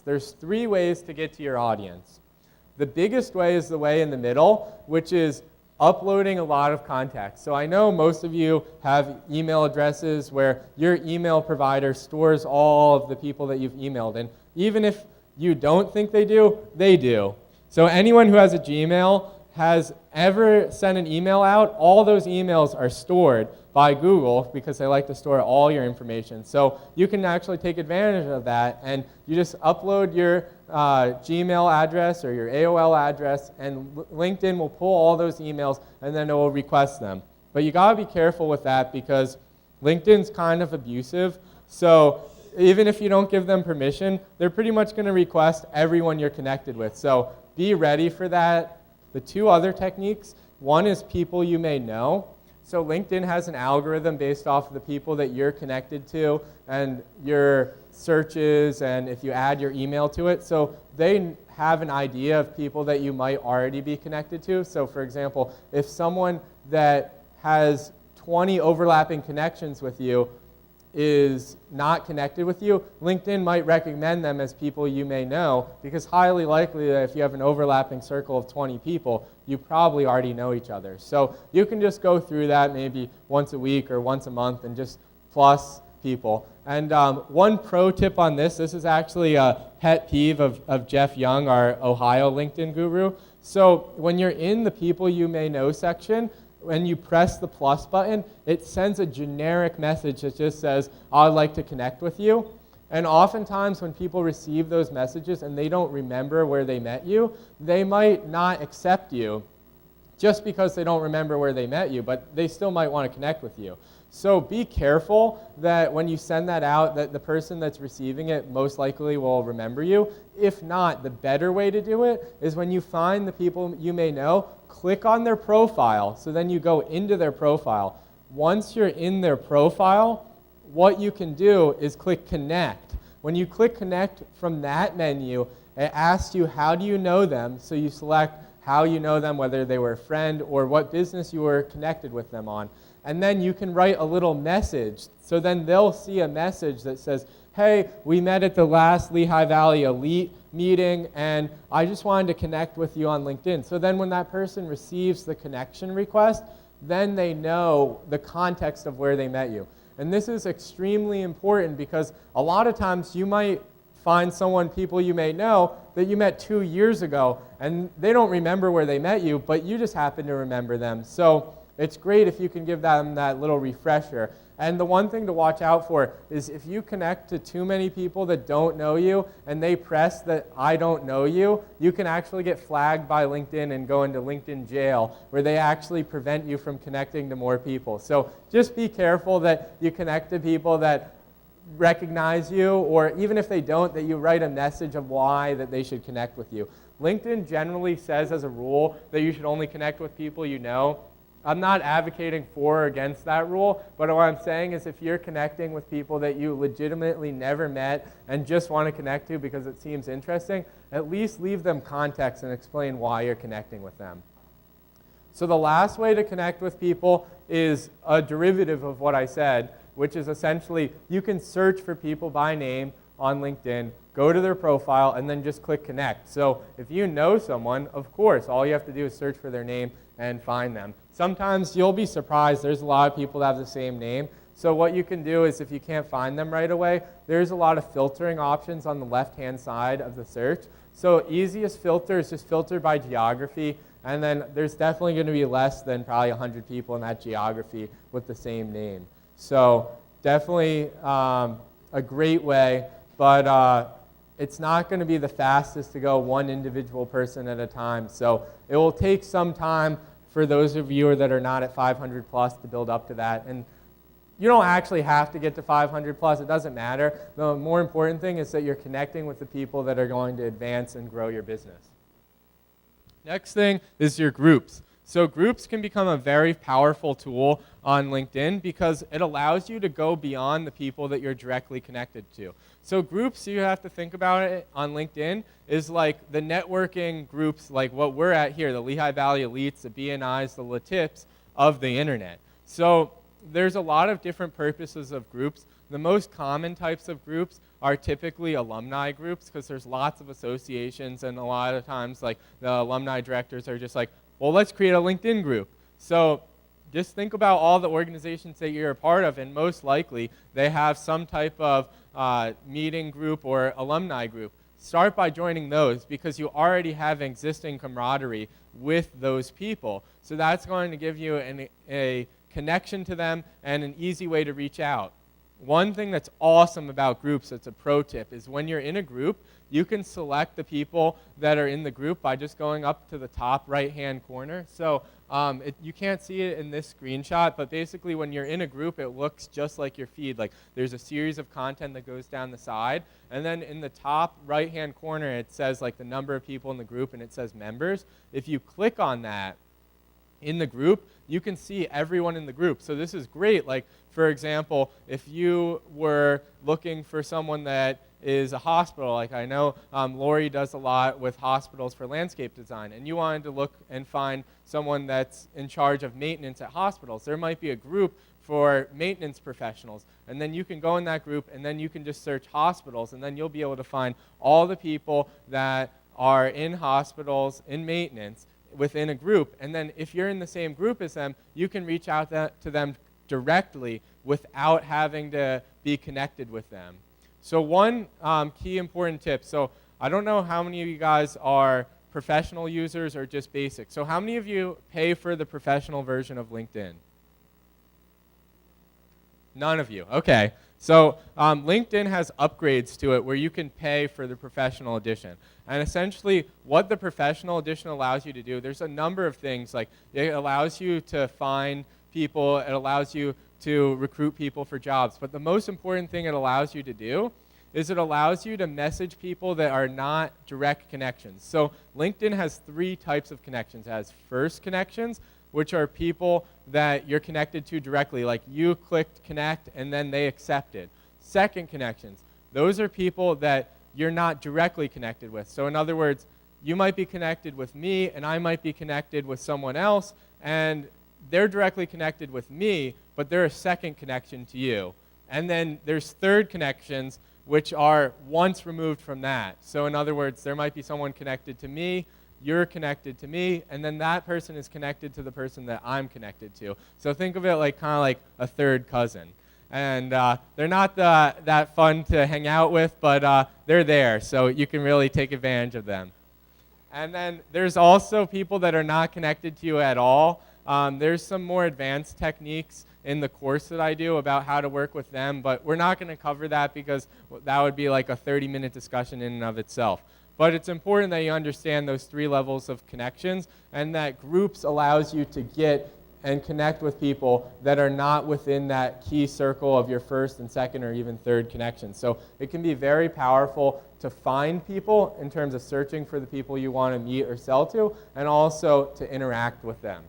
There's 3 ways to get to your audience. The biggest way is the way in the middle, which is uploading a lot of context. So I know most of you have email addresses where your email provider stores all of the people that you've emailed. And even if you don't think they do, they do. So anyone who has a Gmail has ever sent an email out, all those emails are stored by Google because they like to store all your information. So you can actually take advantage of that, and you just upload your Gmail address or your AOL address, and LinkedIn will pull all those emails, and then it will request them. But you gotta be careful with that because LinkedIn's kind of abusive. So even if you don't give them permission, they're pretty much gonna request everyone you're connected with. So be ready for that. The 2 other techniques, one is people you may know. So LinkedIn has an algorithm based off of the people that you're connected to and your searches, and if you add your email to it. So they have an idea of people that you might already be connected to. So for example, if someone that has 20 overlapping connections with you is not connected with you, LinkedIn might recommend them as people you may know, because highly likely that if you have an overlapping circle of 20 people, you probably already know each other. So you can just go through that maybe once a week or once a month and just plus people. And one pro tip on this is actually a pet peeve of Jeff Young, our Ohio LinkedIn guru. So when you're in the people you may know section, when you press the plus button, it sends a generic message that just says, I'd like to connect with you. And oftentimes when people receive those messages and they don't remember where they met you, they might not accept you just because they don't remember where they met you, but they still might want to connect with you. So be careful that when you send that out, that the person that's receiving it most likely will remember you. If not, the better way to do it is when you find the people you may know, click on their profile. So then you go into their profile. Once you're in their profile, what you can do is click connect. When you click connect from that menu, it asks you how do you know them. So you select how you know them, whether they were a friend or what business you were connected with them on. And then you can write a little message. So then they'll see a message that says, hey, we met at the last Lehigh Valley Elite meeting, and I just wanted to connect with you on LinkedIn. So then when that person receives the connection request, then they know the context of where they met you. And this is extremely important because a lot of times you might find people you may know that you met 2 years ago, and they don't remember where they met you, but you just happen to remember them. So it's great if you can give them that little refresher. And the one thing to watch out for is if you connect to too many people that don't know you and they press that I don't know you, you can actually get flagged by LinkedIn and go into LinkedIn jail where they actually prevent you from connecting to more people. So just be careful that you connect to people that recognize you, or even if they don't, that you write a message of why that they should connect with you. LinkedIn generally says as a rule that you should only connect with people you know. I'm not advocating for or against that rule, but what I'm saying is if you're connecting with people that you legitimately never met and just want to connect to because it seems interesting, at least leave them context and explain why you're connecting with them. So the last way to connect with people is a derivative of what I said, which is essentially you can search for people by name on LinkedIn, go to their profile, and then just click connect. So if you know someone, of course, all you have to do is search for their name and find them. Sometimes you'll be surprised. There's a lot of people that have the same name. So what you can do is if you can't find them right away, there's a lot of filtering options on the left-hand side of the search. So easiest filter is just filter by geography. And then there's definitely going to be less than probably 100 people in that geography with the same name. So definitely a great way, but it's not going to be the fastest to go one individual person at a time. So it will take some time for those of you that are not at 500 plus to build up to that. And you don't actually have to get to 500 plus. It doesn't matter. The more important thing is that you're connecting with the people that are going to advance and grow your business. Next thing is your groups. So groups can become a very powerful tool on LinkedIn because it allows you to go beyond the people that you're directly connected to. So groups, you have to think about it on LinkedIn, is like the networking groups like what we're at here, the Lehigh Valley Elites, the BNIs, the LaTips of the internet. So there's a lot of different purposes of groups. The most common types of groups are typically alumni groups because there's lots of associations, and a lot of times like the alumni directors are just like, well, let's create a LinkedIn group. So just think about all the organizations that you're a part of, and most likely they have some type of meeting group or alumni group. Start by joining those because you already have existing camaraderie with those people. So that's going to give you a connection to them and an easy way to reach out. One thing that's awesome about groups, that's a pro tip, is when you're in a group, you can select the people that are in the group by just going up to the top right-hand corner. So you can't see it in this screenshot, but basically when you're in a group, it looks just like your feed. Like there's a series of content that goes down the side, and then in the top right-hand corner, it says like the number of people in the group, and it says members. If you click on that in the group, you can see everyone in the group. So this is great. Like, for example, if you were looking for someone that is a hospital, like I know Lori does a lot with hospitals for landscape design, and you wanted to look and find someone that's in charge of maintenance at hospitals, there might be a group for maintenance professionals, and then you can go in that group, and then you can just search hospitals, and then you'll be able to find all the people that are in hospitals in maintenance within a group. And then if you're in the same group as them, you can reach out to them directly without having to be connected with them. So one key important tip, so I don't know how many of you guys are professional users or just basic. So how many of you pay for the professional version of LinkedIn? None of you. Okay. So LinkedIn has upgrades to it where you can pay for the professional edition. And essentially what the professional edition allows you to do, there's a number of things. Like it allows you to find people, it allows you to recruit people for jobs. But the most important thing it allows you to do is it allows you to message people that are not direct connections. So LinkedIn has 3 types of connections. It has first connections, which are people that you're connected to directly, like you clicked connect and then they accepted. Second connections, those are people that you're not directly connected with. So in other words, you might be connected with me and I might be connected with someone else, and they're directly connected with me, but they're a second connection to you. And then there's third connections, which are once removed from that. So in other words, there might be someone connected to me, you're connected to me, and then that person is connected to the person that I'm connected to. So think of it like kind of like a third cousin. And they're not that fun to hang out with, but they're there, so you can really take advantage of them. And then there's also people that are not connected to you at all. There's some more advanced techniques in the course that I do about how to work with them, but we're not going to cover that because that would be like a 30-minute discussion in and of itself. But it's important that you understand those 3 levels of connections, and that groups allows you to get and connect with people that are not within that key circle of your first and second or even third connection. So it can be very powerful to find people in terms of searching for the people you want to meet or sell to, and also to interact with them.